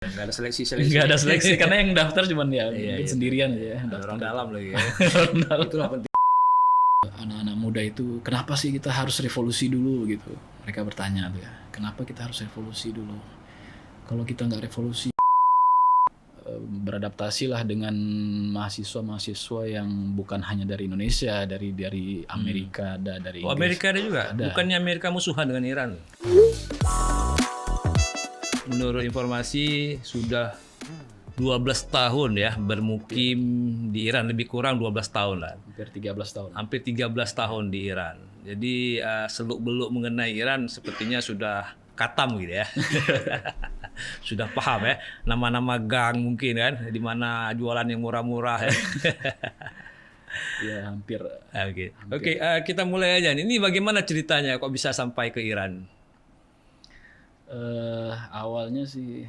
Nggak ada seleksi. Nggak ada seleksi karena yang daftar cuma ya mungkin iya. sendirian aja ya. Ada Daftar. orang dalam lagi ya. Itulah penting. Anak-anak muda itu kenapa sih kita harus revolusi dulu gitu? Mereka bertanya tuh ya, kenapa kita harus revolusi dulu? Kalau kita nggak revolusi, beradaptasilah dengan mahasiswa-mahasiswa yang bukan hanya dari Indonesia, dari Amerika, dari Oh, Inggris. Amerika ada juga? Ada. Bukannya Amerika musuhan dengan Iran? Menurut informasi sudah 12 tahun ya bermukim di Iran, lebih kurang 12 tahun lah. Hampir 13 tahun. Hampir 13 tahun di Iran. Jadi seluk-beluk mengenai Iran sepertinya sudah katam gitu ya. Sudah paham ya, nama-nama gang mungkin kan, di mana jualan yang murah-murah ya. Ya hampir. Oke, kita mulai aja. Ini bagaimana ceritanya kok bisa sampai ke Iran? Awalnya sih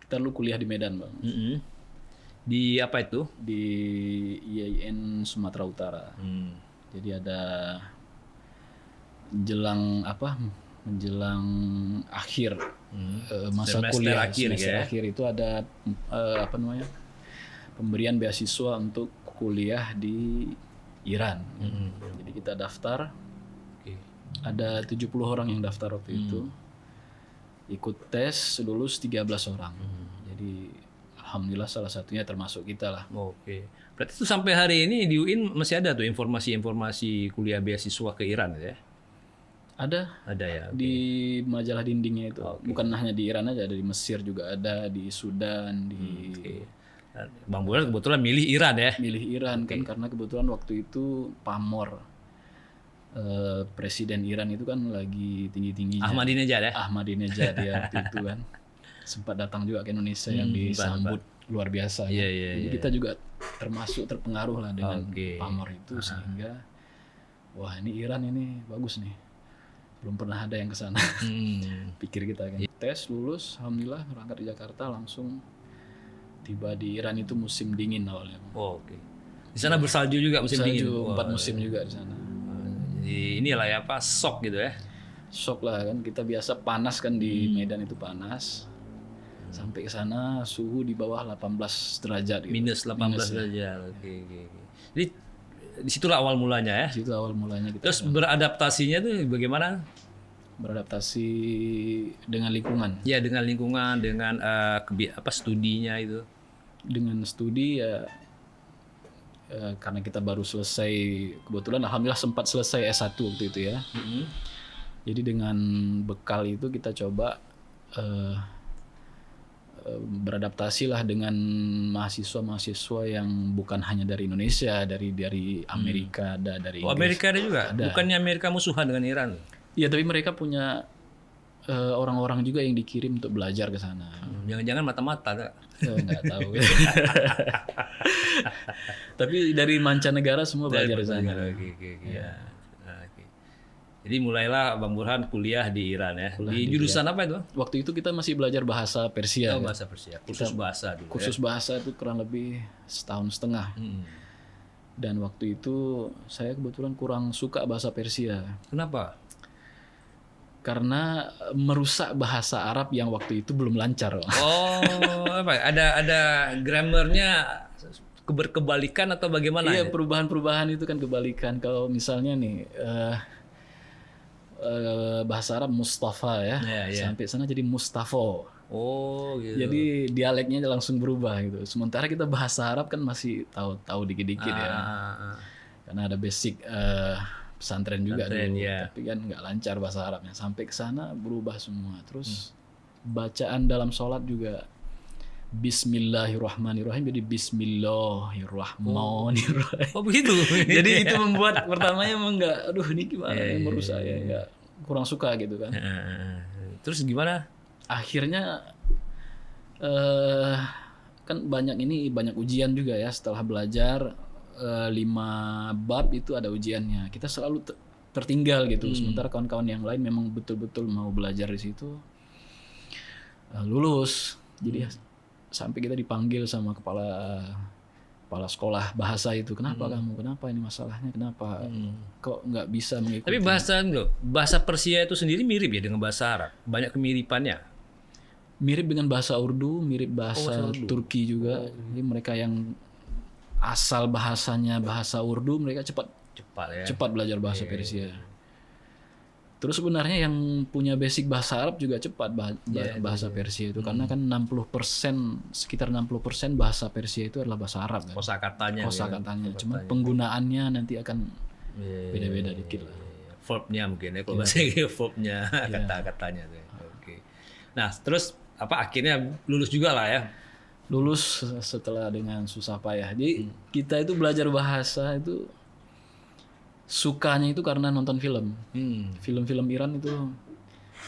kita dulu kuliah di Medan, Bang. Di apa itu? Di IAIN Sumatera Utara. Jadi ada menjelang akhir masa Semester kuliah, akhir, semester ya? akhir itu ada pemberian beasiswa untuk kuliah di Iran. Jadi kita daftar, ada 70 orang yang daftar waktu itu, ikut tes, lulus 13 orang. Jadi alhamdulillah salah satunya termasuk kita lah. Oke. Berarti itu sampai hari ini di UIN masih ada tuh informasi-informasi kuliah beasiswa ke Iran ya? Ada Ya. di majalah dindingnya itu. Bukan hanya di Iran aja, ada di Mesir juga ada, di Sudan, di Bang Bulan kebetulan milih Iran ya? milih Iran kan karena kebetulan waktu itu pamor presiden Iran itu kan lagi tinggi-tingginya. Ahmadinejad ya? Ahmadinejad ya waktu itu kan sempat datang juga ke Indonesia yang disambut luar biasa. Iya. Jadi kita juga termasuk terpengaruh lah dengan Oke. pamor itu sehingga wah ini Iran ini bagus nih. Belum pernah ada yang ke sana. Pikir kita kan. Tes lulus, alhamdulillah berangkat di Jakarta langsung tiba di Iran itu musim dingin awalnya. Oke. Di sana bersalju juga musim dingin. Salju 4 musim juga di sana. Jadi inilah ya apa shock gitu ya. Shock lah kan, kita biasa panas kan di Medan itu panas. Sampai ke sana suhu di bawah 18 derajat gitu. Minus 18 derajat. Oke. Jadi disitulah awal mulanya ya. Di situ awal mulanya kita Terus beradaptasinya tuh bagaimana? beradaptasi dengan lingkungan. Ya dengan lingkungan, dengan studinya itu. Dengan studi ya karena kita baru selesai, kebetulan alhamdulillah sempat selesai S1 waktu itu ya. Jadi dengan bekal itu kita coba beradaptasi lah dengan mahasiswa-mahasiswa yang bukan hanya dari Indonesia, dari Amerika, dari Oh, Inggris. Amerika ada juga? Bukannya Amerika musuhan dengan Iran? Iya, tapi mereka punya orang-orang juga yang dikirim untuk belajar ke sana. Jangan-jangan mata-mata tak? Nggak tahu. Tapi dari mancanegara semua belajar di sana. Oke. Jadi mulailah Bang Burhan kuliah di Iran ya. Di jurusan apa itu? Waktu itu kita masih belajar bahasa Persia. Oh, ya. bahasa Persia. Khusus bahasa dulu. Khusus bahasa itu kurang lebih setahun setengah. Dan waktu itu saya kebetulan kurang suka bahasa Persia. Kenapa? Karena merusak bahasa Arab yang waktu itu belum lancar. Oh, apa? Ada grammarnya berkebalikan atau bagaimana? Iya, perubahan-perubahan itu kan kebalikan. Kalau misalnya nih bahasa Arab Mustafa ya, sampai sana jadi Mustafa. Oh, gitu. Jadi dialeknya langsung berubah gitu. Sementara kita bahasa Arab kan masih tahu dikit-dikit ya. Karena ada basic pesantren juga dulu, tapi kan nggak lancar bahasa Arabnya. Sampai ke sana berubah semua. Terus bacaan dalam sholat juga Bismillahirrahmanirrahim jadi Bismillahirrahmanirrahim. Oh begitu. Jadi itu membuat pertamanya emang nggak, aduh ini gimana ya, merusak ya, nggak, kurang suka gitu kan. Terus gimana? Akhirnya kan banyak ujian juga ya setelah belajar 5 bab itu ada ujiannya. Kita selalu tertinggal gitu. Sementara kawan-kawan yang lain memang betul-betul mau belajar di situ lulus. Jadi sampai kita dipanggil sama kepala sekolah bahasa itu, kenapa kamu, kenapa ini masalahnya, kenapa kok nggak bisa mengikuti. Tapi bahasa Persia itu sendiri mirip ya dengan bahasa Arab, banyak kemiripannya. Mirip dengan bahasa Urdu, mirip bahasa bahasa Urdu. Turki juga. Jadi mereka yang asal bahasanya bahasa Urdu, mereka cepat Cepat ya. belajar bahasa Persia. Terus sebenarnya yang punya basic bahasa Arab juga cepat bahasa Persia itu, karena kan 60%, sekitar 60% bahasa Persia itu adalah bahasa Arab kan. Kosakatanya. Kosakatanya. Cuma penggunaannya nanti akan beda-beda dikit lah. Verbnya mungkin ya, kalau bahasa Inggris verbnya, kata-katanya tuh. Oke. Nah, terus akhirnya lulus juga lah ya. Lulus setelah dengan susah payah. Jadi kita itu belajar bahasa itu sukanya itu karena nonton film. Film-film Iran itu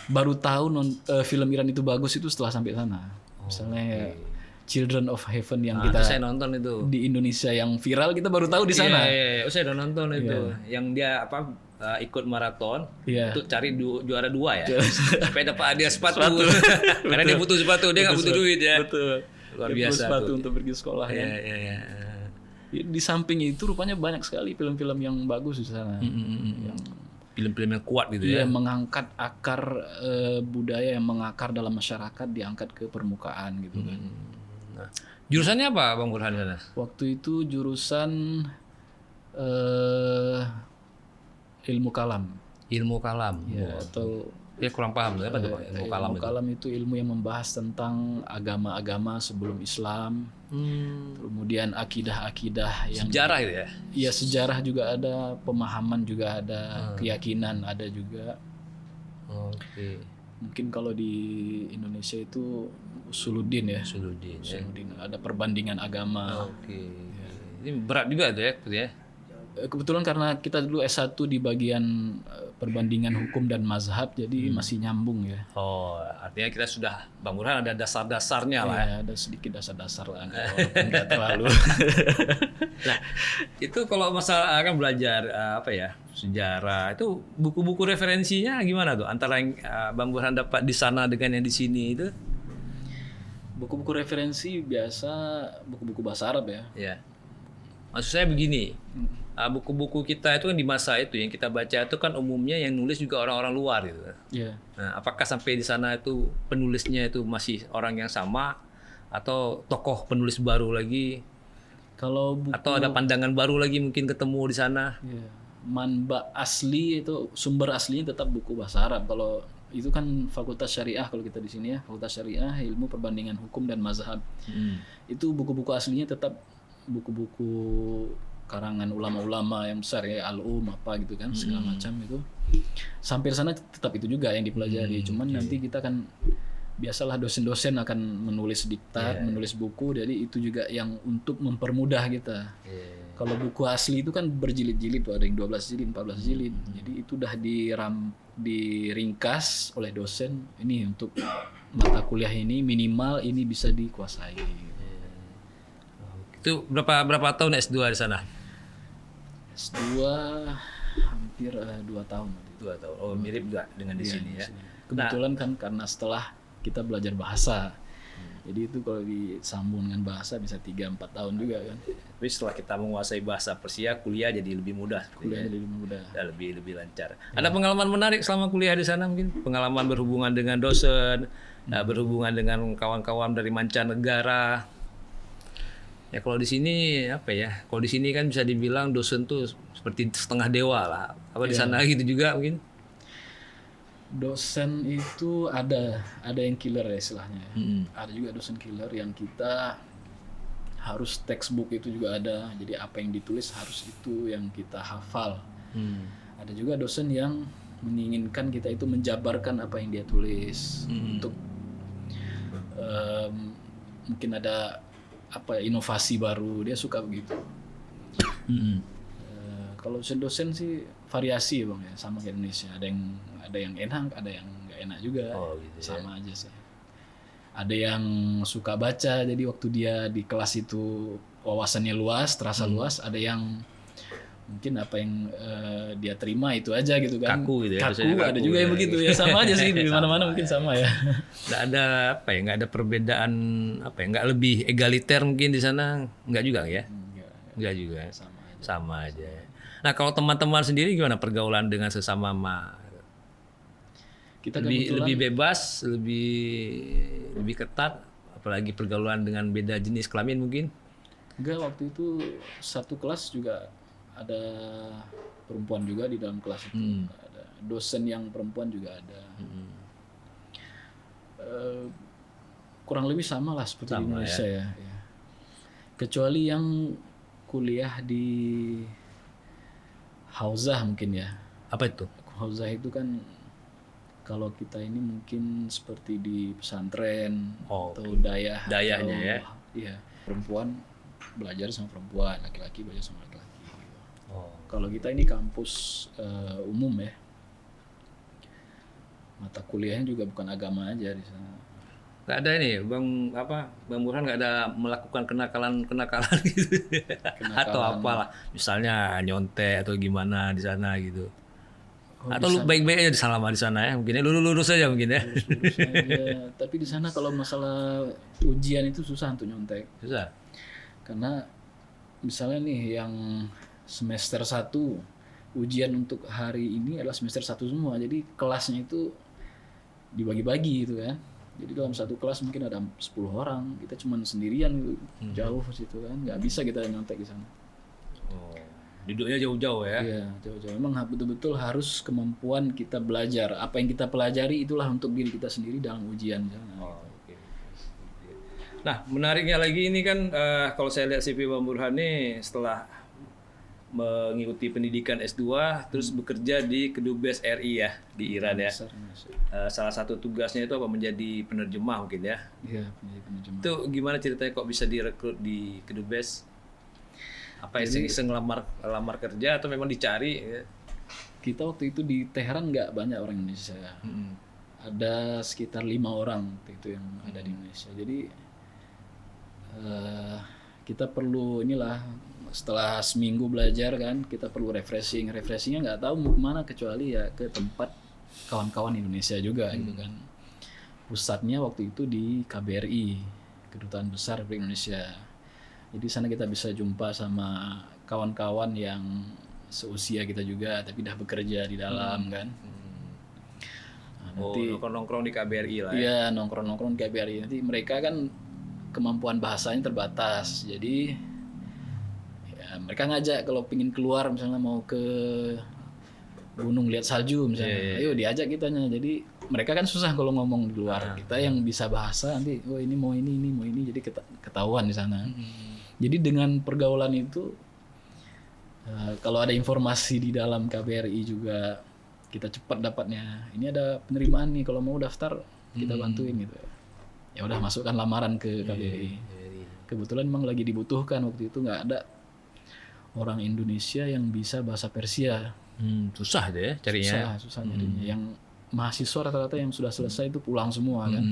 baru tahu film Iran itu bagus itu setelah sampai sana. Misalnya Children of Heaven yang Itu saya nonton itu. di Indonesia yang viral, kita baru tahu di sana. Iya. Saya udah nonton itu. Yang dia ikut maraton untuk cari juara 2 ya. Supaya dapat hadiah sepatu. Karena dia butuh sepatu, dia nggak butuh duit ya. Betul. Luar biasa sepatu tuh. untuk pergi sekolah kan. Iya. Di samping itu rupanya banyak sekali film-film yang bagus di sana. Film-film yang kuat gitu Iya, ya. mengangkat akar budaya yang mengakar dalam masyarakat, diangkat ke permukaan gitu kan. Nah, jurusannya apa Bang Burhan sana? Waktu itu jurusan ilmu kalam. Ilmu kalam. Ya, atau Dia kurang paham tuh apa tuh ilmu kalam ilmu itu. kalam itu ilmu yang membahas tentang agama-agama sebelum Islam. Kemudian akidah-akidah yang Sejarah gitu ya. ya sejarah juga ada, pemahaman juga ada, keyakinan ada juga. Oke. Mungkin kalau di Indonesia itu usuluddin ya. Usuluddin ya. Usuluddin, ada perbandingan agama. Oke. Ini berat juga tuh ya, gitu ya. Kebetulan karena kita dulu S1 di bagian perbandingan hukum dan mazhab, jadi masih nyambung ya. Oh, artinya kita sudah Bang Burhan ada dasar-dasarnya lah ya. Ya, ada sedikit dasar-dasar lah, walaupun nggak terlalu. Nah, itu kalau masalah kan belajar sejarah itu buku-buku referensinya gimana tuh antara yang Bang Burhan dapat di sana dengan yang di sini itu? Buku-buku referensi biasa buku-buku bahasa Arab ya. Ya. Maksud saya begini, buku-buku kita itu kan di masa itu yang kita baca itu kan umumnya yang nulis juga orang-orang luar gitu. Iya. Nah, apakah sampai di sana itu penulisnya itu masih orang yang sama atau tokoh penulis baru lagi Kalau buku atau ada pandangan baru lagi mungkin ketemu di sana? ya, manba asli itu sumber aslinya tetap buku bahasa Arab. Kalau itu kan Fakultas Syariah kalau kita di sini ya, Fakultas Syariah, Ilmu Perbandingan Hukum dan Mazhab. Itu buku-buku aslinya tetap buku-buku karangan ulama-ulama yang besar ya, Al-Um apa gitu kan, segala macam itu. Sampai sana tetap itu juga yang dipelajari. Cuman nanti kita kan biasalah dosen-dosen akan menulis diktat, menulis buku, jadi itu juga yang untuk mempermudah kita. Kalau buku asli itu kan berjilid-jilid tuh, ada yang 12 jilid, 14 jilid. Jadi itu udah diringkas oleh dosen, ini untuk mata kuliah ini minimal ini bisa dikuasai. Itu berapa tahun S2 di sana? S2 hampir 2 tahun. 2 tahun. Oh, mirip juga dengan di sini ya. Kebetulan kan karena setelah kita belajar bahasa. Jadi itu kalau disambung dengan bahasa bisa 3-4 tahun juga kan. Tapi setelah kita menguasai bahasa Persia, kuliah jadi lebih mudah. Kuliah jadi lebih mudah. Ya, lebih lancar. Ada pengalaman menarik selama kuliah di sana mungkin? Pengalaman berhubungan dengan dosen, berhubungan dengan kawan-kawan dari mancanegara. Ya kalau di sini Kalau di sini kan bisa dibilang dosen tuh seperti setengah dewa lah. Apa di sana gitu juga mungkin? Dosen itu ada yang killer ya istilahnya. Ada juga dosen killer yang kita harus textbook itu juga ada. Jadi apa yang ditulis harus itu yang kita hafal. Ada juga dosen yang menginginkan kita itu menjabarkan apa yang dia tulis untuk mungkin ada inovasi baru, dia suka begitu. Kalau dosen sih variasi ya Bang ya, sama kayak Indonesia. Ada yang enak, ada yang nggak enak juga. Sama aja sih. Ada yang suka baca, jadi waktu dia di kelas itu wawasannya luas, terasa luas. Ada yang mungkin apa yang dia terima itu aja gitu kan. Kaku gitu ya. Kaku, ada juga yang begitu ya, sama aja sih di mana-mana mungkin sama ya. Nggak ada nggak ada perbedaan nggak lebih egaliter mungkin di sana, nggak juga ya? Nggak juga. Sama aja. Nah kalau teman-teman sendiri gimana pergaulan dengan sesama Kita lebih bebas, lebih ketat, apalagi pergaulan dengan beda jenis kelamin mungkin. enggak, waktu itu satu kelas juga ada perempuan juga di dalam kelas itu. Ada dosen yang perempuan juga ada. Kurang lebih sama lah seperti di Indonesia ya. Kecuali yang kuliah di Hauzah mungkin ya. Apa itu? Hauzah itu kan kalau kita ini mungkin seperti di pesantren atau Dayahnya atau, ya. Iya, perempuan belajar sama perempuan, laki-laki belajar sama laki-laki. Kalau kita ini kampus umum ya. Mata kuliahnya juga bukan agama aja di sana. Nggak ada ini, Bang Burhan nggak ada melakukan kenakalan gitu, atau apalah, misalnya nyontek atau gimana di sana gitu. Atau lu baik-baik aja di selama di sana ya, mungkin lurus aja mungkin ya. Lurus aja. Tapi di sana kalau masalah ujian itu susah untuk nyontek. Susah. Karena misalnya nih yang semester 1 ujian untuk hari ini adalah semester 1 semua. Jadi kelasnya itu dibagi-bagi gitu kan. Jadi dalam satu kelas mungkin ada 10 orang, kita cuma sendirian gitu, jauh situ kan, nggak bisa kita nyontek di sana. Duduknya jauh-jauh ya? Iya, jauh-jauh. Emang betul-betul harus kemampuan kita belajar. Apa yang kita pelajari itulah untuk diri kita sendiri dalam ujian. Okay. Nah, menariknya lagi ini kan kalau saya lihat CV Bang Burhan nih setelah mengikuti pendidikan S2 terus bekerja di Kedubes RI ya di Iran ya. Salah satu tugasnya itu apa, menjadi penerjemah mungkin ya. Iya, menjadi penerjemah. Itu gimana ceritanya kok bisa direkrut di Kedubes? Apa iseng-iseng lamar kerja atau memang dicari? Kita waktu itu di Teheran nggak banyak orang Indonesia. Ada sekitar 5 orang waktu itu yang ada di Indonesia. Jadi kita perlu inilah, setelah seminggu belajar kan, kita perlu refreshingnya nggak tahu mau kemana kecuali ya ke tempat kawan-kawan Indonesia juga gitu kan. Pusatnya waktu itu di KBRI, Kedutaan Besar Republik Indonesia. Jadi sana kita bisa jumpa sama kawan-kawan yang seusia kita juga tapi udah bekerja di dalam kan. Nah, nanti nongkrong di KBRI lah ya. Iya, nongkrong di KBRI. Nanti mereka kan kemampuan bahasanya terbatas. Jadi mereka ngajak kalau pingin keluar misalnya mau ke gunung lihat salju misalnya, ayo diajak kitanya. Jadi mereka kan susah kalau ngomong di luar. Kita yang bisa bahasa nanti, oh ini mau ini, jadi ketahuan di sana. Jadi dengan pergaulan itu, kalau ada informasi di dalam KBRI juga kita cepat dapatnya. Ini ada penerimaan nih, kalau mau daftar kita bantuin gitu. Ya udah masukkan lamaran ke KBRI. Kebetulan memang lagi dibutuhkan waktu itu, nggak ada orang Indonesia yang bisa bahasa Persia. Susah deh carinya. Susah nyarinya. Yang mahasiswa rata-rata yang sudah selesai itu pulang semua kan.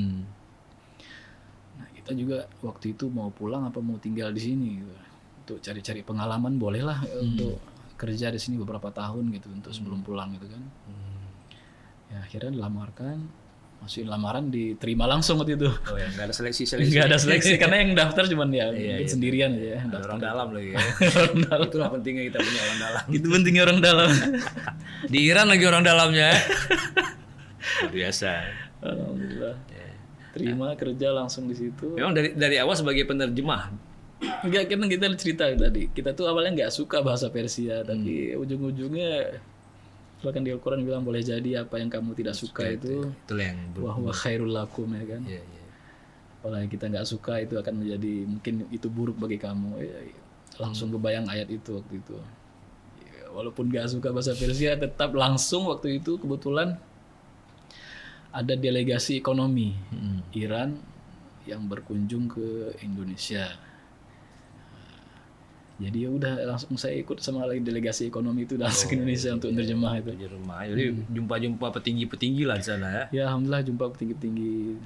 Nah kita juga waktu itu mau pulang apa mau tinggal di sini gitu. Untuk cari-cari pengalaman bolehlah untuk kerja di sini beberapa tahun gitu untuk sebelum pulang gitu kan. Ya akhirnya dilamarkan. Masukin lamaran diterima langsung waktu itu. Oh ya, nggak ada seleksi. Nggak ada seleksi karena yang daftar cuman ya mungkin sendirian aja. Ada orang dalam lagi ya. Itulah pentingnya kita punya orang dalam. Itu pentingnya orang dalam. Di Iran lagi orang dalamnya. Biasa. Alhamdulillah. Terima kerja langsung di situ. Memang dari awal sebagai penerjemah. Enggak, kita cerita tadi. Kita tuh awalnya nggak suka bahasa Persia, tapi ujung-ujungnya bahkan di Al-Quran bilang boleh jadi apa yang kamu tidak suka itu yang wa huwa khairul lakum ya kan. Kalau kita nggak suka itu akan menjadi mungkin itu buruk bagi kamu. Langsung kebayang ayat itu waktu itu. Walaupun nggak suka bahasa Persia tetap langsung waktu itu kebetulan ada delegasi ekonomi Iran yang berkunjung ke Indonesia. Jadi ya udah langsung saya ikut sama lagi delegasi ekonomi itu langsung ke Indonesia untuk menerjemah itu. Jadi jumpa-jumpa petinggi-petinggi lah di sana ya. Ya alhamdulillah jumpa petinggi-petinggi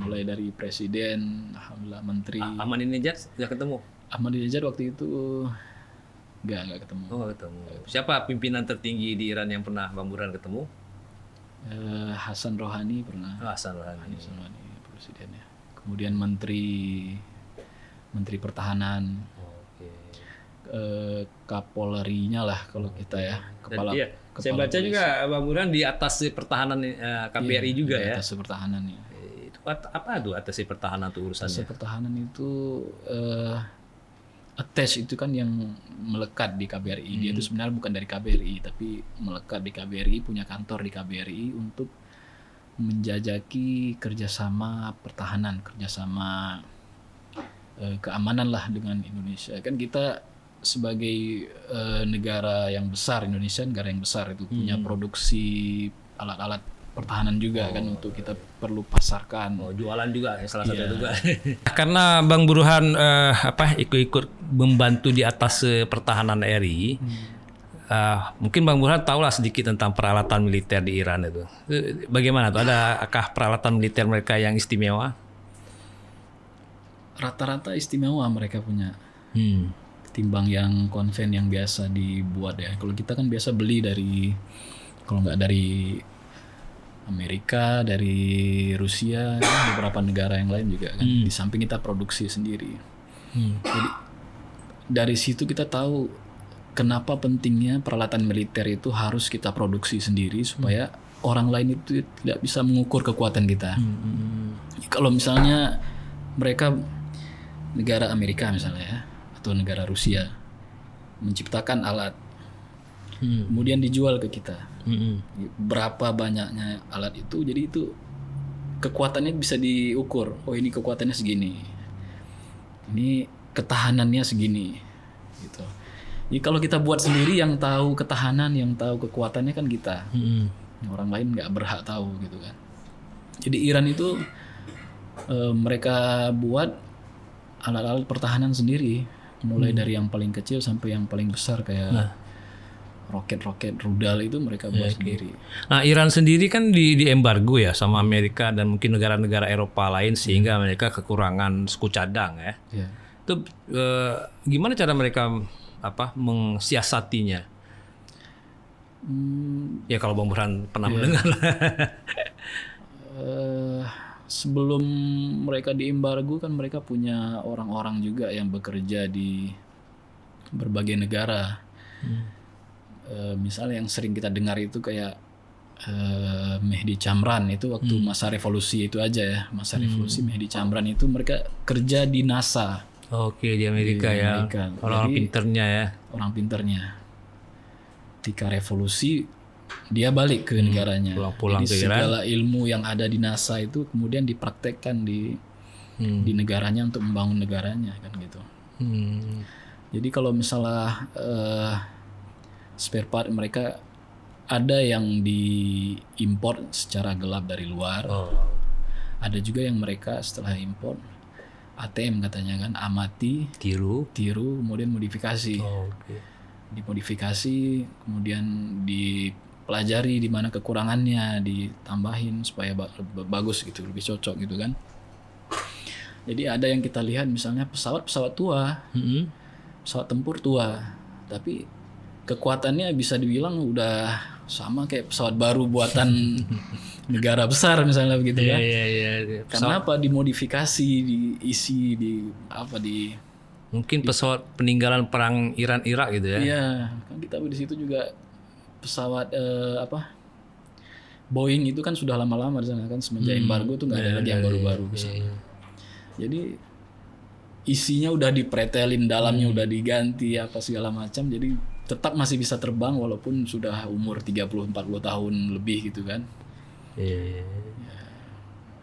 mulai dari presiden, alhamdulillah menteri. Ahmadinejad sudah ketemu? Ahmadinejad waktu itu enggak ketemu. Oh, enggak ketemu. Siapa pimpinan tertinggi di Iran yang pernah Bang Burhan ketemu? Hasan Rohani pernah. Hasan Rohani presidennya. Kemudian menteri pertahanan. Kapolrinya lah kalau kita ya, kepala. Iya, saya baca polisi. juga Bang Burhan di atas pertahanan KBRI juga Di ya. atas pertahanan ya. Itu apa tuh atas pertahanan tuh urusannya? Pertahanan itu attach itu kan yang melekat di KBRI. Dia itu sebenarnya bukan dari KBRI tapi melekat di KBRI, punya kantor di KBRI untuk menjajaki kerjasama pertahanan, kerjasama keamanan lah dengan Indonesia. Kan kita sebagai negara yang besar, Indonesia negara yang besar itu punya produksi alat-alat pertahanan juga kan untuk kita perlu pasarkan. Oh, jualan juga ya, salah satu juga. Karena Bang Burhan ikut membantu di atas pertahanan RI. Mungkin Bang Burhan tahulah sedikit tentang peralatan militer di Iran itu. Bagaimana tuh? Adakah peralatan militer mereka yang istimewa? Rata-rata istimewa mereka punya. Ketimbang yang konven yang biasa dibuat ya. Kalau kita kan biasa beli dari, kalau nggak dari Amerika, dari Rusia, beberapa negara yang lain juga kan. Di samping kita produksi sendiri. Jadi dari situ kita tahu kenapa pentingnya peralatan militer itu harus kita produksi sendiri supaya orang lain itu tidak bisa mengukur kekuatan kita. Kalau misalnya mereka, negara Amerika misalnya ya, atau negara Rusia menciptakan alat, kemudian dijual ke kita. Berapa banyaknya alat itu, jadi itu kekuatannya bisa diukur. Oh ini kekuatannya segini, ini ketahanannya segini, gitu. Jadi kalau kita buat sendiri, yang tahu ketahanan, yang tahu kekuatannya kan kita. Orang lain nggak berhak tahu gitu kan. Jadi Iran itu mereka buat alat-alat pertahanan sendiri, mulai dari yang paling kecil sampai yang paling besar kayak roket-roket rudal itu mereka buat sendiri. Nah, Iran sendiri kan di embargo ya sama Amerika dan mungkin negara-negara Eropa lain sehingga mereka kekurangan suku cadang ya. Itu gimana cara mereka mensiasatinya? Ya kalau Bang Burhan pernah mendengar. Sebelum mereka diembargo kan mereka punya orang-orang juga yang bekerja di berbagai negara. Misalnya yang sering kita dengar itu kayak Mehdi Chamran itu waktu masa revolusi itu aja ya, masa revolusi Mehdi Chamran itu mereka kerja di NASA. Oke, di Amerika ya. Orang pinternya ya. Orang pinternya. Ketika revolusi dia balik ke negaranya. Pulang Jadi ke Iran. segala ilmu yang ada di NASA itu kemudian dipraktekkan di negaranya untuk membangun negaranya kan gitu. Jadi kalau misalnya spare part mereka ada yang diimpor secara gelap dari luar. Ada juga yang mereka setelah impor ATM katanya kan, amati, tiru, kemudian modifikasi. Dimodifikasi, kemudian dipelajari di mana kekurangannya, ditambahin supaya bagus gitu, lebih cocok gitu kan. Jadi ada yang kita lihat misalnya pesawat tua, pesawat tempur tua, tapi kekuatannya bisa dibilang udah sama kayak pesawat baru buatan negara besar misalnya begitu kan. Karena apa? Dimodifikasi, diisi, mungkin pesawat peninggalan perang Iran-Irak gitu ya. Iya, kan kita di situ juga pesawat Boeing itu kan sudah lama-lama di sana kan, semenjak embargo tuh nggak ada lagi yang baru-baru ke sana. Jadi isinya udah dipretelin, dalamnya udah diganti apa segala macam, jadi tetap masih bisa terbang walaupun sudah umur 30-40 tahun lebih gitu kan.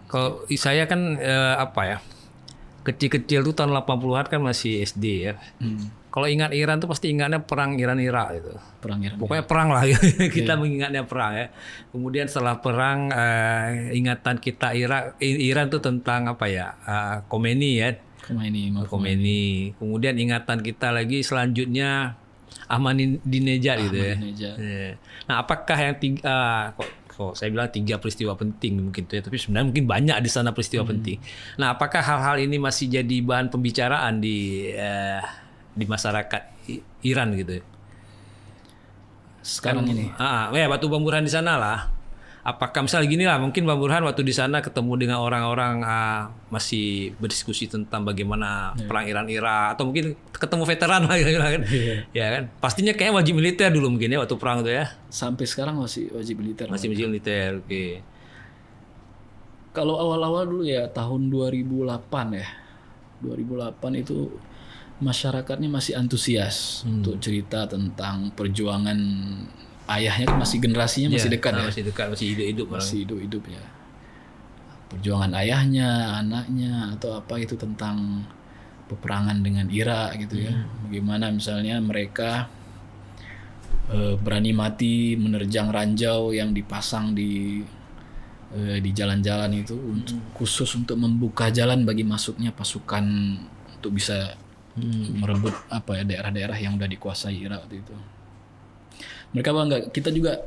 Kalau saya kan kecil-kecil tuh tahun 80-an kan masih SD ya. Kalau ingat Iran tuh pasti ingatnya perang Iran-Irak gitu. Perang Iran. Pokoknya perang lah kita mengingatnya perang ya. Kemudian setelah perang ingatan kita Iran tuh tentang Khomeini ya. Khomeini. Kemudian ingatan kita lagi selanjutnya Ahmadinejad gitu ya. Nah, apakah yang kok saya bilang 3 peristiwa penting mungkin tuh ya, tapi sebenarnya mungkin banyak di sana peristiwa penting. Nah, apakah hal-hal ini masih jadi bahan pembicaraan di masyarakat Iran gitu? Sekarang ini. Waktu Bang Burhan di sana lah. apakah misalnya gini lah, mungkin Bang Burhan waktu di sana ketemu dengan orang-orang masih berdiskusi tentang bagaimana perang Iran-Irak, atau mungkin ketemu veteran lah gitu kan. Ya kan? Pastinya kayak wajib militer dulu mungkin ya waktu perang itu ya. Sampai sekarang masih wajib militer. Masih wajib militer. Oke. Kalau awal-awal dulu ya tahun 2008 ya. 2008 itu masyarakatnya masih antusias untuk cerita tentang perjuangan ayahnya, kan masih generasinya masih dekat ya. Masih dekat, masih hidup-hidup. Masih hidup-hidup ya. Perjuangan ayahnya, anaknya, atau apa itu tentang peperangan dengan Irak gitu ya. Bagaimana misalnya mereka berani mati menerjang ranjau yang dipasang di jalan-jalan itu khusus untuk membuka jalan bagi masuknya pasukan untuk bisa merebut apa ya daerah-daerah yang udah dikuasai Irak waktu itu. Mereka bangga. Kita juga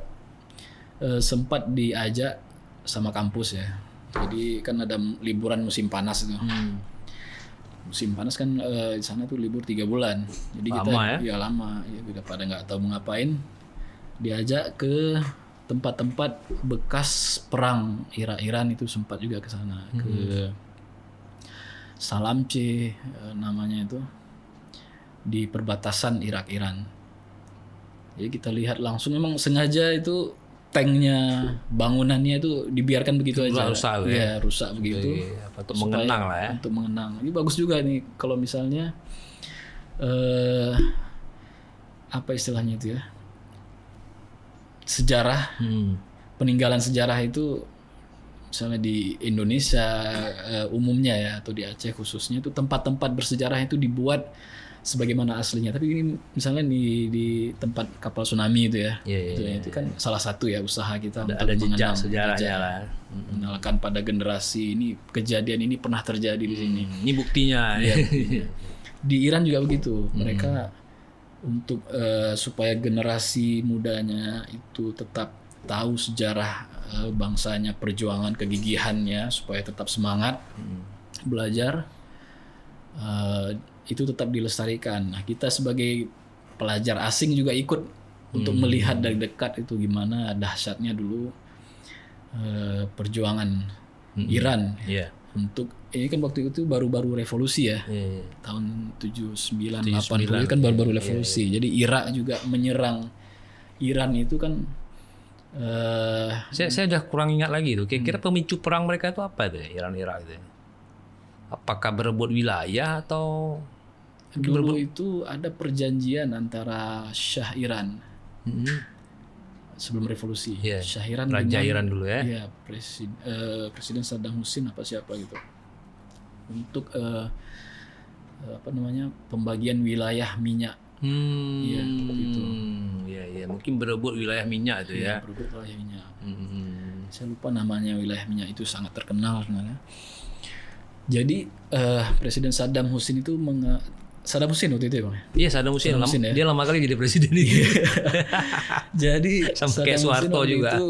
sempat diajak sama kampus ya. Jadi kan ada liburan musim panas itu. Musim panas kan di sana tuh libur 3 bulan. Jadi lama kita lama ya udah pada nggak tahu mau ngapain. Diajak ke tempat-tempat bekas perang Irak-Iran, itu sempat juga ke sana, ke Salamce namanya itu, di perbatasan Irak-Iran. Jadi kita lihat langsung, memang sengaja itu tanknya, bangunannya itu dibiarkan begitu aja. Rusak ya. Rusak begitu. Untuk mengenang lah ya. Untuk mengenang. Ini bagus juga nih kalau misalnya apa istilahnya itu ya? Sejarah, peninggalan sejarah itu misalnya di Indonesia umumnya ya, atau di Aceh khususnya, itu tempat-tempat bersejarah itu dibuat sebagaimana aslinya. Tapi ini misalnya di tempat kapal tsunami itu ya, itu kan salah satu ya usaha kita ada jejak sejarahnya lah. Mengenalkan pada generasi ini kejadian ini pernah terjadi di sini. Ini buktinya. Ya, di Iran juga begitu. Mereka untuk supaya generasi mudanya itu tetap tahu sejarah bangsanya, perjuangan, kegigihannya, supaya tetap semangat belajar, itu tetap dilestarikan. Nah, kita sebagai pelajar asing juga ikut untuk melihat dari dekat itu gimana dahsyatnya dulu perjuangan Iran. Untuk ini kan waktu itu baru-baru revolusi ya, tahun 79 80 itu kan baru-baru revolusi. Jadi Irak juga menyerang Iran itu kan. Saya udah kurang ingat lagi tuh. Kira-kira pemicu perang mereka itu apa itu ya, Iran-Irak itu? Apakah berebut wilayah atau dulu itu ada perjanjian antara Syah Iran sebelum revolusi. Syah Iran, Raja Iran dulu ya. Iya, Presiden Saddam Hussein apa siapa gitu. Untuk apa namanya, pembagian wilayah minyak. Iya, gitu. Iya, mungkin berebut wilayah minyak itu ya. Berebut wilayah minyak. Saya lupa namanya wilayah minyak itu, sangat terkenal sebenarnya. Jadi Presiden Saddam Hussein itu Saddam Hussein waktu itu ya Bang? Iya, Saddam Hussein ya? Dia lama kali jadi presiden itu. Jadi sama kayak Saddam Soeharto juga itu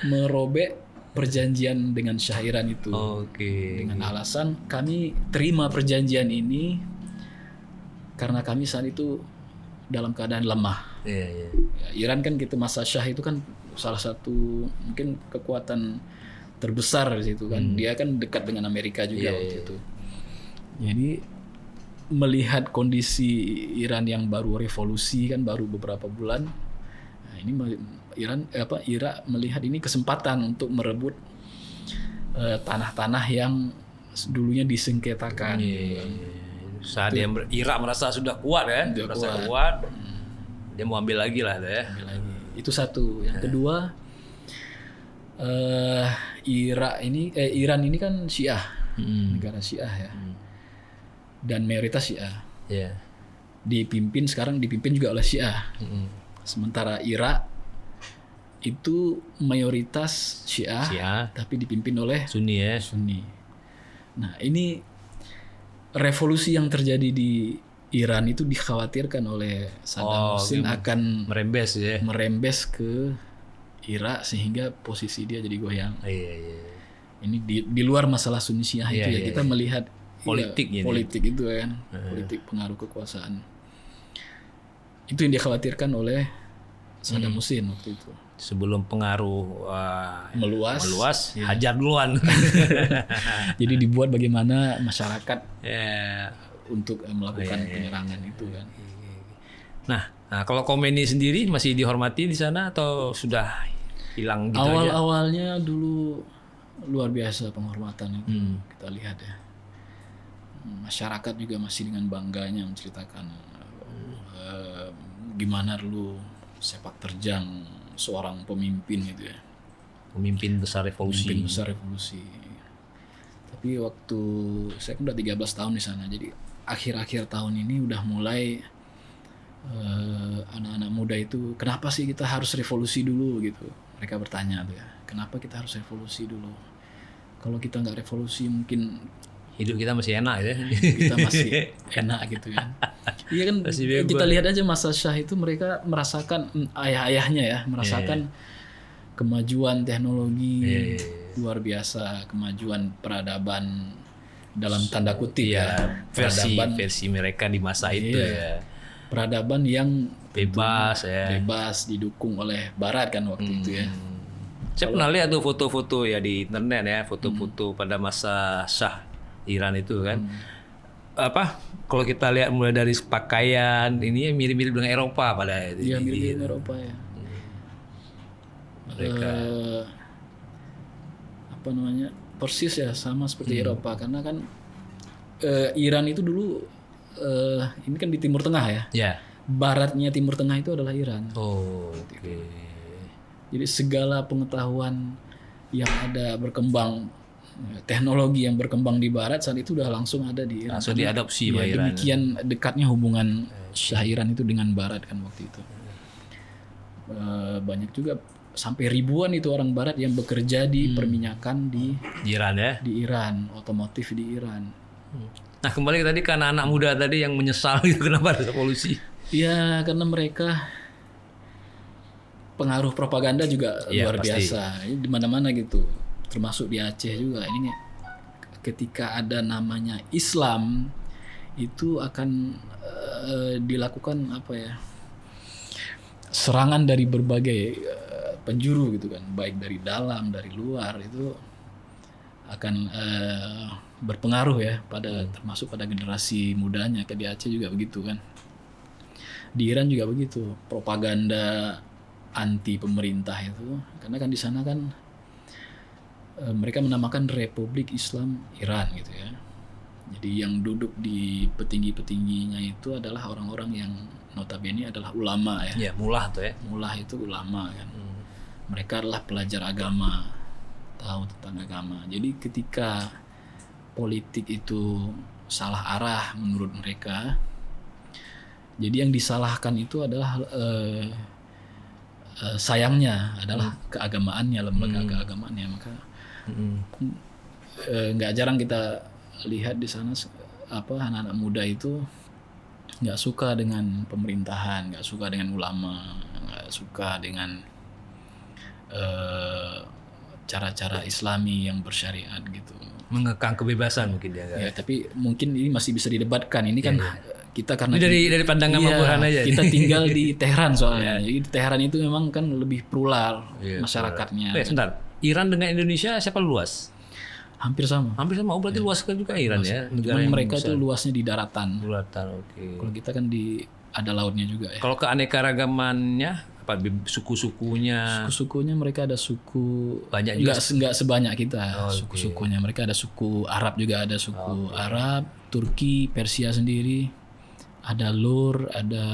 merobek perjanjian dengan Syah Iran itu. Dengan alasan kami terima perjanjian ini karena kami saat itu dalam keadaan lemah. Ya, Iran kan gitu, masa Syah itu kan salah satu mungkin kekuatan terbesar di situ kan. Dia kan dekat dengan Amerika juga waktu itu. Jadi melihat kondisi Iran yang baru revolusi kan, baru beberapa bulan. Nah, ini Irak melihat ini kesempatan untuk merebut tanah-tanah yang dulunya disengketakan. Saat dia Irak merasa sudah kuat kan, kuat. Dia mau ambil lagi lah ya. Itu satu. Yang kedua, Iran ini kan Syiah, negara Syiah ya. Dan mayoritas Syiah. Sekarang dipimpin juga oleh Syiah. Sementara Irak itu mayoritas Syiah, tapi dipimpin oleh Sunni ya. Nah, ini revolusi yang terjadi di Iran itu dikhawatirkan oleh Saddam Hussein akan merembes ke Irak sehingga posisi dia jadi goyang. Ini di luar masalah Sunni Syiah itu ya, kita melihat politik itu kan, politik pengaruh kekuasaan. Itu yang dikhawatirkan oleh Saddam Hussein waktu itu. sebelum pengaruh Meluas. hajar duluan. Jadi dibuat bagaimana masyarakat Ya. untuk melakukan penyerangan itu kan. Nah, kalau Khomeini sendiri masih dihormati di sana atau sudah hilang gitu aja? Awal-awalnya dulu luar biasa penghormatan itu kita lihat ya. Masyarakat juga masih dengan bangganya menceritakan gimana dulu sepak terjang seorang pemimpin gitu ya. Pemimpin besar revolusi. Pemimpin besar revolusi. Tapi waktu saya kan udah 13 tahun di sana, jadi akhir-akhir tahun ini udah mulai anak-anak muda itu, kenapa sih kita harus revolusi dulu gitu? Mereka bertanya tuh ya, kenapa kita harus revolusi dulu? Kalau kita nggak revolusi mungkin Hidup kita masih enak gitu ya. kita masih enak gitu kan. Iya kan, kita lihat aja masa Shah itu mereka merasakan ayah-ayahnya ya, merasakan kemajuan teknologi luar biasa, kemajuan peradaban dalam tanda kutip ya, versi mereka di masa itu ya. Peradaban yang Bebas ya. bebas didukung oleh Barat kan waktu itu ya. Saya pernah lihat tuh foto-foto ya di internet ya, foto-foto pada masa Shah Iran itu kan. Kalau kita lihat mulai dari pakaian ini mirip-mirip dengan Eropa pada itu. Iya, mirip Eropa ya. Mereka persis ya, sama seperti Eropa, karena kan Iran itu dulu ini kan di Timur Tengah ya. Ya. Baratnya Timur Tengah itu adalah Iran. Oh, oke. Jadi segala pengetahuan yang ada berkembang, teknologi yang berkembang di Barat saat itu udah langsung ada di Iran. Langsung diadopsi ya, Iran. Demikian dekatnya hubungan Shah Iran itu dengan Barat kan waktu itu. Banyak juga sampai ribuan itu orang Barat yang bekerja di perminyakan di Iran ya. Di Iran, otomotif di Iran. Nah, kembali tadi ke anak-anak muda tadi yang menyesal gitu kenapa ada revolusi. Ya, karena mereka pengaruh propaganda juga luar biasa. Ini di mana-mana gitu. Termasuk di Aceh juga. Ini ketika ada namanya Islam itu akan dilakukan serangan dari berbagai penjuru gitu kan, baik dari dalam, dari luar, itu akan berpengaruh ya pada termasuk pada generasi mudanya. Kayak di Aceh juga begitu kan. Di Iran juga begitu, propaganda anti pemerintah itu, karena kan di sana kan mereka menamakan Republik Islam Iran gitu ya. Jadi yang duduk di petinggi-petingginya itu adalah orang-orang yang notabene adalah ulama ya. Ya, mullah tuh ya. Mullah itu ulama kan. Mereka adalah pelajar agama, tahu tentang agama. Jadi ketika politik itu salah arah menurut mereka, jadi yang disalahkan itu adalah sayangnya adalah keagamaannya, lembaga keagamaannya. Maka nggak jarang kita lihat di sana anak-anak muda itu nggak suka dengan pemerintahan, nggak suka dengan ulama, nggak suka dengan cara-cara Islami yang bersyariat gitu. Mengekang kebebasan mungkin dia. Ya, tapi mungkin ini masih bisa didebatkan. Ini kan kita karena ini dari pandangan Mas Burhan aja. Kita tinggal di Teheran soalnya. Jadi di Teheran itu memang kan lebih plural masyarakatnya. Sebentar. Iran dengan Indonesia siapa luas? Hampir sama. Hampir sama. Oh, berarti luas sekali juga Iran ya. Cuman mereka tuh luasnya di daratan. Daratan, oke. Kalau kita kan ada lautnya juga ya. Kalau keanekaragamannya suku-sukunya? Suku-sukunya mereka ada suku banyak juga. Enggak sebanyak kita. Suku-sukunya mereka ada suku Arab juga, ada suku Arab, Turki, Persia sendiri. Ada Lur, ada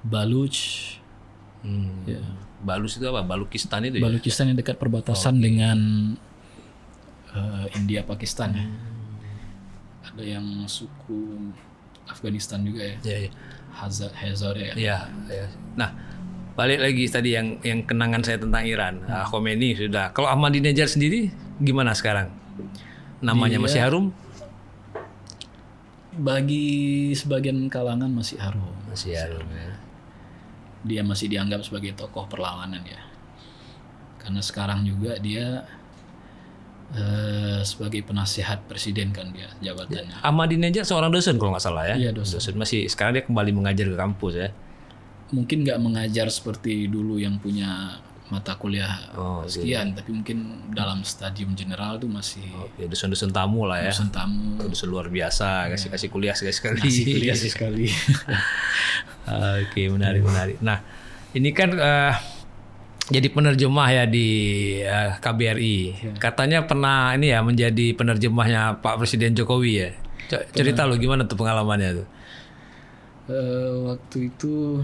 Baluch. Ya. Baluch itu apa? Balukistan itu ya? Balukistan yang dekat perbatasan dengan India Pakistan ya. Ada yang suku Afghanistan juga ya. Iya. Hazara ya. Iya. Nah, balik lagi tadi yang kenangan saya tentang Iran. Khomeini sudah. Kalau Ahmadinejad sendiri gimana sekarang? Namanya masih harum? Bagi sebagian kalangan masih harum. Masih harum ya. Dia masih dianggap sebagai tokoh perlawanan ya. Karena sekarang juga dia sebagai penasihat presiden kan dia jabatannya. Ahmadinejad seorang dosen kalau nggak salah ya. Iya, dosen. Masih sekarang dia kembali mengajar ke kampus ya. mungkin nggak mengajar seperti dulu yang punya mata kuliah sekian, tapi mungkin dalam stadium general tuh masih Ya, dosen-dosen tamu lah ya. dosen tamu, Dosen luar biasa, kasih kuliah sekali. kasih kuliah sekali. Oke, menarik. Nah, ini kan jadi penerjemah ya di KBRI. Katanya pernah ini ya menjadi penerjemahnya Pak Presiden Jokowi ya. Cerita lo gimana tuh pengalamannya tuh? Waktu itu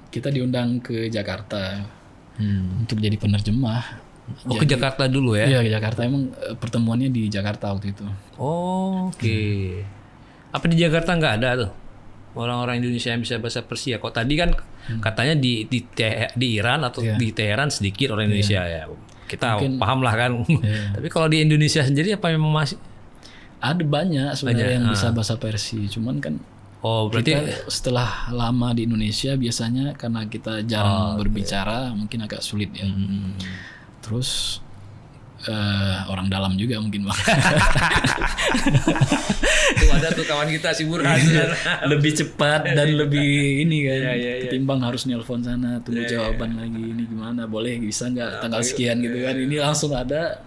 kita diundang ke Jakarta untuk jadi penerjemah. Oh, ke Jakarta dulu ya? Iya, ke Jakarta. Emang pertemuannya di Jakarta waktu itu. Oh, oke. Apa di Jakarta nggak ada tuh orang-orang Indonesia yang bisa bahasa Persia? Kok tadi kan katanya di Iran atau di Teheran sedikit orang Indonesia ya. Kita paham lah kan. Tapi kalau di Indonesia sendiri apa memang masih ada banyak sebenarnya yang bisa bahasa Persia. Cuman kan berarti kita setelah lama di Indonesia biasanya karena kita jarang berbicara mungkin agak sulit ya. Terus orang dalam juga mungkin Bang. Tuh ada tuh kawan kita si Burhan lebih cepat dan lebih ini kan ketimbang harus nelpon sana tunggu jawaban lagi ini gimana boleh bisa nggak tanggal sekian gitu kan, ini langsung ada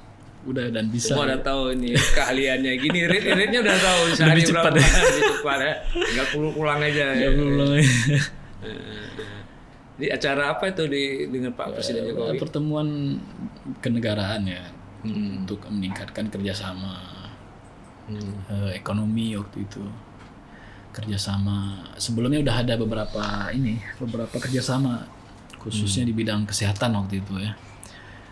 udah dan bisa. Semua udah tahu ini keahliannya gini, rate-nya udah tahu sehari berapa lebih cepat ya. Tinggal pulang aja. Ini acara apa itu dengan Pak Presiden Jokowi? Pertemuan kenegaraan ya untuk meningkatkan kerjasama ekonomi waktu itu. Kerjasama sebelumnya udah ada beberapa kerjasama khususnya di bidang kesehatan waktu itu ya.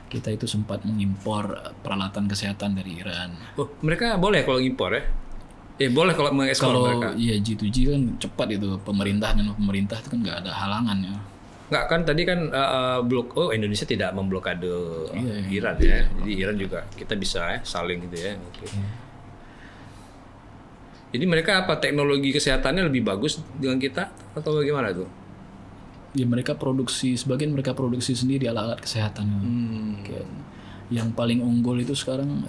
Kita itu sempat mengimpor peralatan kesehatan dari Iran. Oh, mereka boleh kalau impor ya? Boleh kalau mengekspor mereka. Kalau iya G2G kan cepat itu pemerintah itu kan nggak ada halangan ya. Nggak kan tadi kan Indonesia tidak memblokade Iran ya. Jadi Iran juga kita bisa saling gitu ya. Oke. Jadi mereka apa teknologi kesehatannya lebih bagus dengan kita atau bagaimana tuh? Ya sebagian mereka produksi sendiri alat-alat kesehatan. Yang paling unggul itu sekarang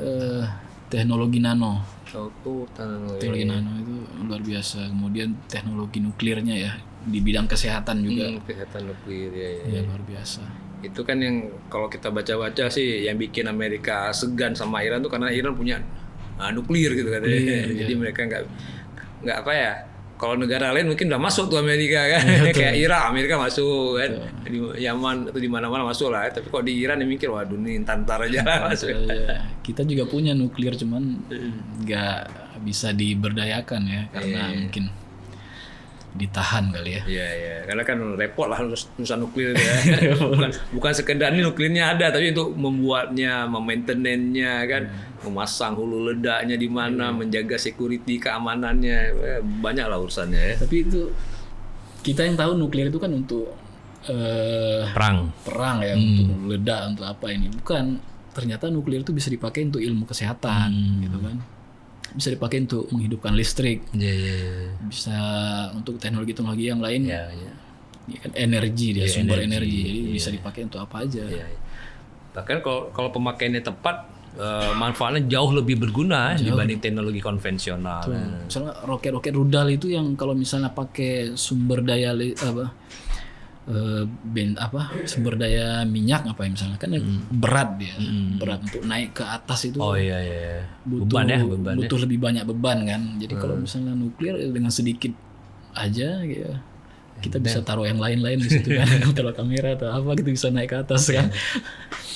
teknologi nano. Teknologi nano itu luar biasa. Kemudian teknologi nuklirnya ya di bidang kesehatan juga. Kesehatan nuklir ya luar biasa. Itu kan yang kalau kita baca-baca sih yang bikin Amerika segan sama Iran tuh karena Iran punya nuklir gitu katanya. Jadi mereka nggak apa ya. Kalau negara lain mungkin udah masuk tuh Amerika kan, kayak Irak, Amerika masuk kan, di Yaman atau di mana-mana masuk lah. Tapi kok di Iran yang mikir, waduh nih tantar aja lah masuk. Kita juga punya nuklir cuman nggak bisa diberdayakan ya, karena mungkin ditahan kali ya. Iya, karena kan repot lah urusan nuklir ya. bukan sekedar ini nuklirnya ada, tapi untuk membuatnya, memaintenance-nya kan, memasang hulu ledaknya di mana, menjaga security keamanannya, banyak lah urusannya ya. Tapi itu kita yang tahu nuklir itu kan untuk perang ya, untuk ledak, untuk apa ini. Bukan, ternyata nuklir itu bisa dipakai untuk ilmu kesehatan gitu kan. Bisa dipakai untuk menghidupkan listrik, bisa untuk teknologi yang lain, kan energi dia, sumber energi, jadi bisa dipakai untuk apa aja. Bahkan kalau pemakaiannya tepat, manfaatnya jauh lebih berguna dibanding teknologi konvensional. Misalnya roket rudal itu yang kalau misalnya pakai sumber daya sumber daya minyak apa ya misalnya kan berat dia, berat untuk naik ke atas itu. Butuh lebih banyak beban kan. Jadi kalau misalnya nuklir dengan sedikit aja gitu, kita bisa taruh yang lain-lain di situ kan. Taruh kamera atau apa gitu bisa naik ke atas kan.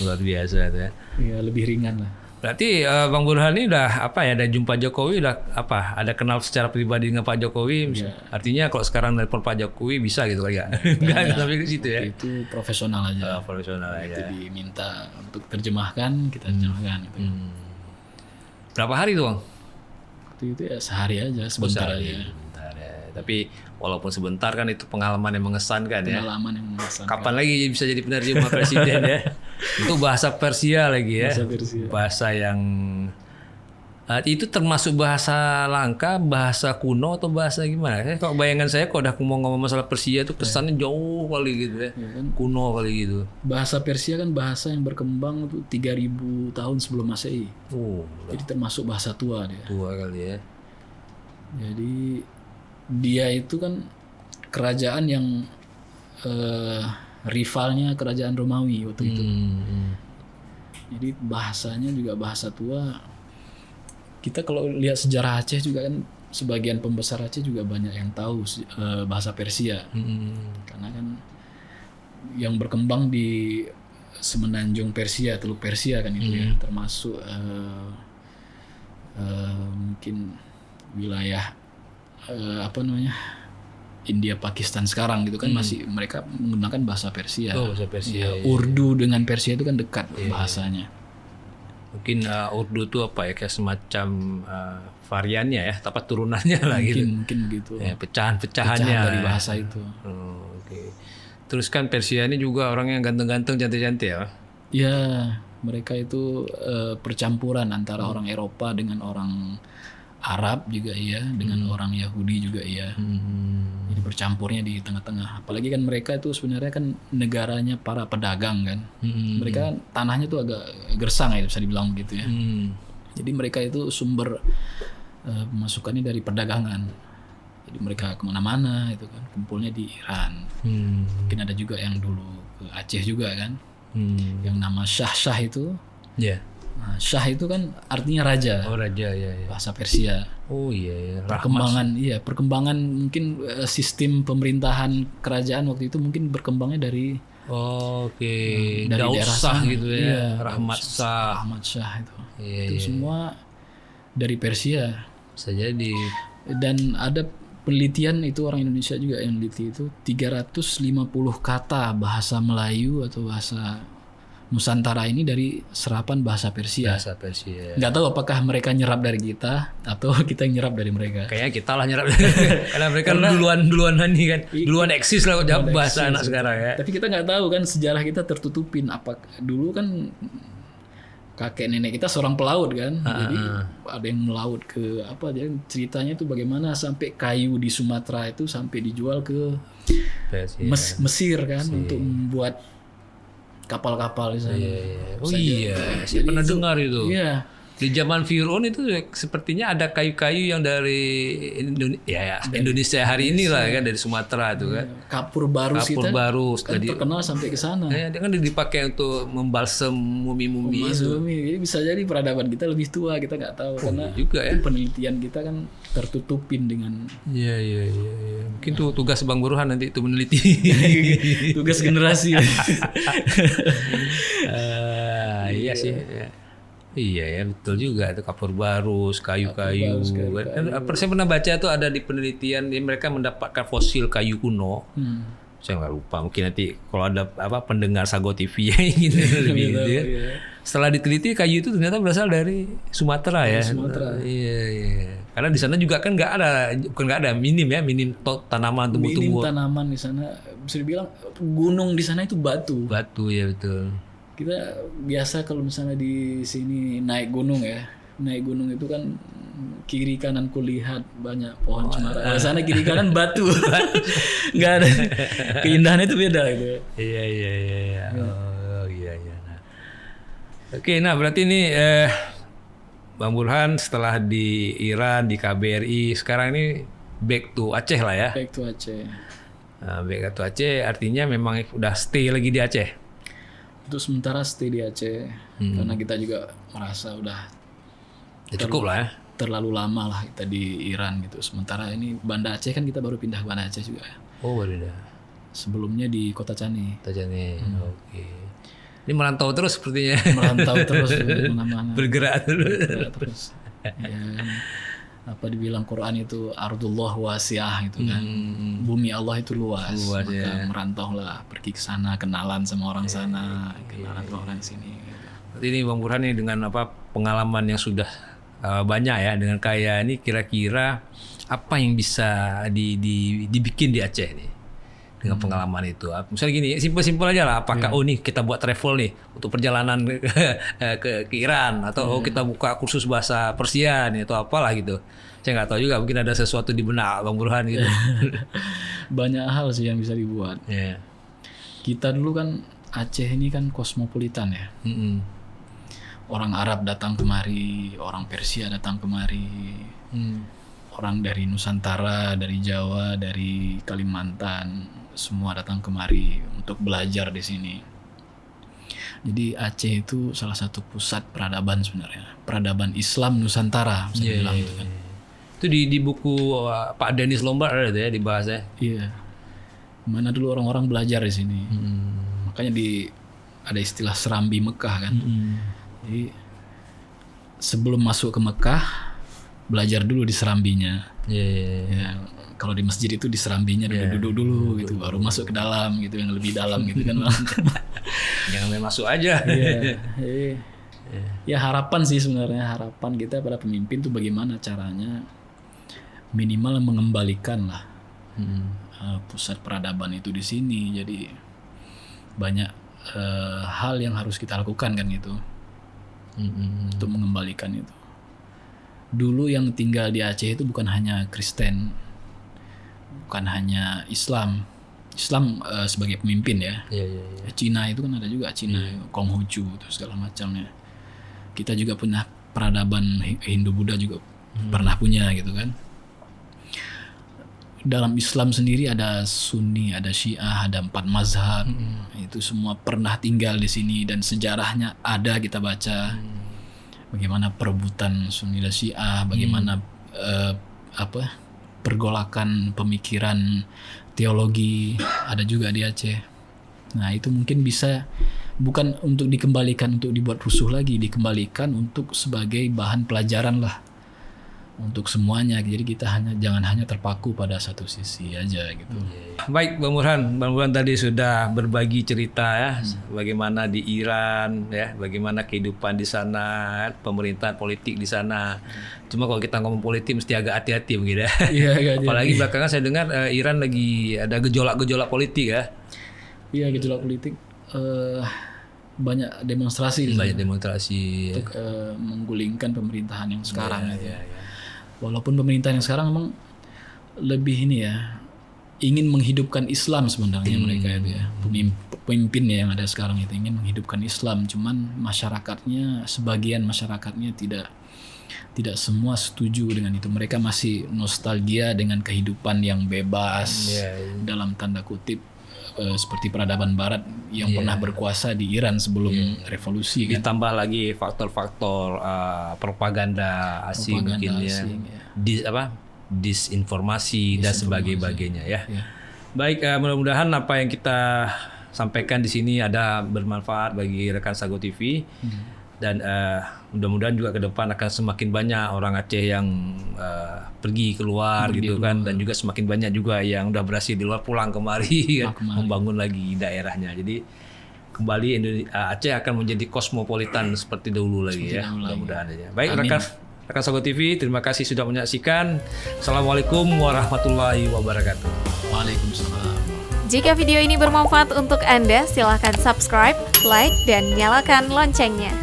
Luar biasa ya. Iya, lebih ringan lah. Berarti Bang Burhan ini udah ada jumpa Jokowi, ada kenal secara pribadi dengan Pak Jokowi. Artinya kalau sekarang nelpon Pak Jokowi bisa gitu kali ya. Enggak sampai ke situ ya. Itu profesional aja. Profesional aja. Itu diminta untuk terjemahkan, kita terjemahkan gitu. Berapa hari tuh Bang? Waktu itu ya sehari aja, sebentar aja. Tapi walaupun sebentar kan itu pengalaman yang mengesankan ya. Pengalaman yang mengesankan. Kapan lagi bisa jadi penerjemah presiden ya? Itu bahasa Persia lagi ya. Bahasa yang itu termasuk bahasa langka, bahasa kuno atau bahasa gimana? Kalau bayangan saya kalau udah ngomong masalah Persia itu kesannya jauh kali gitu ya. Kuno kali gitu. Bahasa Persia kan bahasa yang berkembang tuh 3000 tahun sebelum Masehi. Jadi termasuk bahasa tua dia. Tua kali ya. Jadi dia itu kan kerajaan yang rivalnya kerajaan Romawi waktu itu. Jadi bahasanya juga bahasa tua. Kita kalau lihat sejarah Aceh juga kan, sebagian pembesar Aceh juga banyak yang tahu bahasa Persia. Karena kan yang berkembang di semenanjung Persia, Teluk Persia kan itu ya, termasuk mungkin wilayah India Pakistan sekarang gitu kan, masih mereka menggunakan bahasa Persia. Bahasa Persia. Urdu dengan Persia itu kan dekat bahasanya. Mungkin Urdu itu apa ya, kayak semacam variannya ya, apa turunannya lah gitu. Mungkin begitu. Ya, pecahan-pecahannya Pecahan dari bahasa itu. Oke. Terus kan Persia ini juga orang yang ganteng-ganteng, cantik-cantik ya. Ya, mereka itu percampuran antara orang Eropa dengan orang Arab juga iya, dengan orang Yahudi juga iya. Jadi bercampurnya di tengah-tengah. Apalagi kan mereka itu sebenarnya kan negaranya para pedagang kan. Mereka tanahnya tuh agak gersang ya, bisa dibilang begitu ya. Jadi mereka itu sumber pemasukannya dari perdagangan. Jadi mereka kemana-mana itu kan, kumpulnya di Iran. Mungkin ada juga yang dulu ke Aceh juga kan. Yang nama Shah itu. Iya. Nah, Shah itu kan artinya raja. Oh, raja ya. Bahasa Persia. Oh iya. Perkembangan mungkin sistem pemerintahan kerajaan waktu itu mungkin berkembangnya dari dari daerah Shah sana. gitu ya. Iya, Rahmat Shah. Ahmad Shah itu. Iya, Itu semua dari Persia. Bisa jadi. Dan ada penelitian itu, orang Indonesia juga yang meneliti itu 350 kata bahasa Melayu atau bahasa Nusantara ini dari serapan bahasa Persia. Bahasa Persia. Nggak tahu apakah mereka nyerap dari kita atau kita yang nyerap dari mereka. Kayaknya kita lah nyerap. Karena mereka duluan ini kan. Duluan eksis lah bahasa anak sekarang ya. Tapi kita nggak tahu kan, sejarah kita tertutupin. Apa dulu kan kakek nenek kita seorang pelaut kan. Jadi ada yang melaut ke jadi ceritanya itu bagaimana sampai kayu di Sumatera itu sampai dijual ke Mesir kan, untuk membuat kapal-kapal di sana. Oh iya, saya pernah dengar itu. Iya. Di zaman Fir'aun itu sepertinya ada kayu-kayu yang dari Indonesia hari ini lah kan, dari Sumatera itu kan. Kapur barus kan terkenal sampai ke sana. Ya, dia kan dipakai untuk membalsem mumi-mumi itu. Jadi bisa jadi peradaban kita lebih tua, kita nggak tahu karena juga ya. Penelitian kita kan tertutupin dengan. Iya. Mungkin tuh tugas Bang Burhan nanti itu meneliti. Tugas generasi. Iya sih. Iya ya, betul juga itu kapur barus, kayu-kayu. Saya pernah baca tuh ada di penelitian mereka mendapatkan fosil kayu kuno. Saya nggak lupa, mungkin nanti kalau ada pendengar Sago TV yang ingin lebih gitu ya. Setelah diteliti kayu itu ternyata berasal dari Sumatera ya. Iya. Karena di sana juga kan nggak ada minim tanaman tumbuh-tumbuh. Minim tanaman di sana, bisa dibilang gunung di sana itu batu. Batu ya, betul. Kita biasa kalau misalnya di sini naik gunung itu kan kiri kanan kulihat banyak pohon cemara. Di sana kiri kanan batu. Nggak ada. Keindahannya itu beda gitu. Iya. Oh iya. Nah. Oke, nah berarti ini Bang Burhan setelah di Iran, di KBRI, sekarang ini back to Aceh lah ya. Back to Aceh. Nah, back to Aceh artinya memang udah stay lagi di Aceh. Untuk sementara stay di Aceh karena kita juga merasa udah cukup lah ya. Terlalu lama lah kita di Iran gitu. Sementara ini Banda Aceh kan kita baru pindah ke Banda Aceh juga. Oh, baru pindah. Sebelumnya di Kota Cani. Oke. Ini merantau terus sepertinya. Merantau terus kemana-mana. Bergerak terus. Ya, apa dibilang Quran itu ardullah wasi'ah gitu kan. Bumi Allah itu luas maka merantaulah, pergi ke sana, kenalan sama orang sana, kenalan sama orang sini gitu. Berarti ini Bang Burhan ini dengan pengalaman yang sudah banyak ya, dengan kaya ini, kira-kira apa yang bisa dibikin di Aceh nih dengan pengalaman itu? Misalnya gini, simpel-simpel aja lah. Apakah nih kita buat travel nih untuk perjalanan ke Iran, atau kita buka kursus bahasa Persia nih, atau apalah gitu. Saya nggak tahu juga, mungkin ada sesuatu di benak Bang Burhan gitu. Banyak hal sih yang bisa dibuat. Kita dulu kan Aceh ini kan kosmopolitan ya. Orang Arab datang kemari, orang Persia datang kemari. orang dari Nusantara, dari Jawa, dari Kalimantan, semua datang kemari untuk belajar di sini. Jadi Aceh itu salah satu pusat peradaban sebenarnya, peradaban Islam Nusantara bisa dibilang itu kan. Itu di buku Pak Dennis Lombard ada tuh ya dibahas ya. Iya. Mana dulu orang-orang belajar di sini. Makanya ada istilah serambi Mekah kan. Jadi sebelum masuk ke Mekah belajar dulu di serambinya. Ya, kalau di masjid itu di serambinya duduk dulu gitu, baru masuk ke dalam gitu, yang lebih dalam gitu kan. Jangan main masuk aja. Ya harapan sih sebenarnya, harapan kita pada pemimpin tuh bagaimana caranya minimal mengembalikan lah pusat peradaban itu di sini. Jadi banyak hal yang harus kita lakukan kan gitu untuk mengembalikan itu. Dulu yang tinggal di Aceh itu bukan hanya Kristen, bukan hanya Islam sebagai pemimpin ya. Cina itu kan ada juga, Cina, Konghucu terus segala macamnya. Kita juga punya peradaban Hindu Buddha juga pernah punya gitu kan. Dalam Islam sendiri ada Sunni, ada Syiah, ada 4 mazhab. Itu semua pernah tinggal di sini dan sejarahnya ada kita baca. Bagaimana perebutan Sunni dan Syiah, bagaimana pergolakan pemikiran teologi ada juga di Aceh. Nah, itu mungkin bisa bukan untuk dikembalikan untuk dibuat rusuh lagi, dikembalikan untuk sebagai bahan pelajaran lah untuk semuanya. Jadi kita jangan hanya terpaku pada satu sisi aja gitu. Baik Bang Burhan tadi sudah berbagi cerita ya, bagaimana di Iran ya, bagaimana kehidupan di sana, pemerintahan politik di sana. Cuma kalau kita ngomong politik mesti agak hati-hati begitu ya. Apalagi belakangan saya dengar Iran lagi ada gejolak-gejolak politik ya. Iya, gejolak politik. Banyak demonstrasi. Banyak demonstrasi untuk menggulingkan pemerintahan yang sekarang. Walaupun pemerintahan yang sekarang memang lebih ini ya, ingin menghidupkan Islam sebenarnya mereka itu ya. Pemimpinnya yang ada sekarang itu ingin menghidupkan Islam, cuman masyarakatnya, sebagian masyarakatnya tidak semua setuju dengan itu. Mereka masih nostalgia dengan kehidupan yang bebas dalam tanda kutip, seperti peradaban Barat yang pernah berkuasa di Iran sebelum revolusi kan. Ditambah lagi faktor-faktor propaganda asing mungkin ya. Disinformasi dan sebagainya ya. Baik, mudah-mudahan apa yang kita sampaikan di sini ada bermanfaat bagi rekan Sago TV. Dan mudah-mudahan juga ke depan akan semakin banyak orang Aceh yang pergi keluar gitu kan, dan juga semakin banyak juga yang udah berhasil di luar pulang kemari kan, membangun lagi daerahnya. Jadi kembali Aceh akan menjadi kosmopolitan seperti dahulu lagi ya. Mudah-mudahan aja. Baik rekan Sago TV, terima kasih sudah menyaksikan. Assalamualaikum warahmatullahi wabarakatuh. Waalaikumsalam. Jika video ini bermanfaat untuk Anda, silakan subscribe, like, dan nyalakan loncengnya.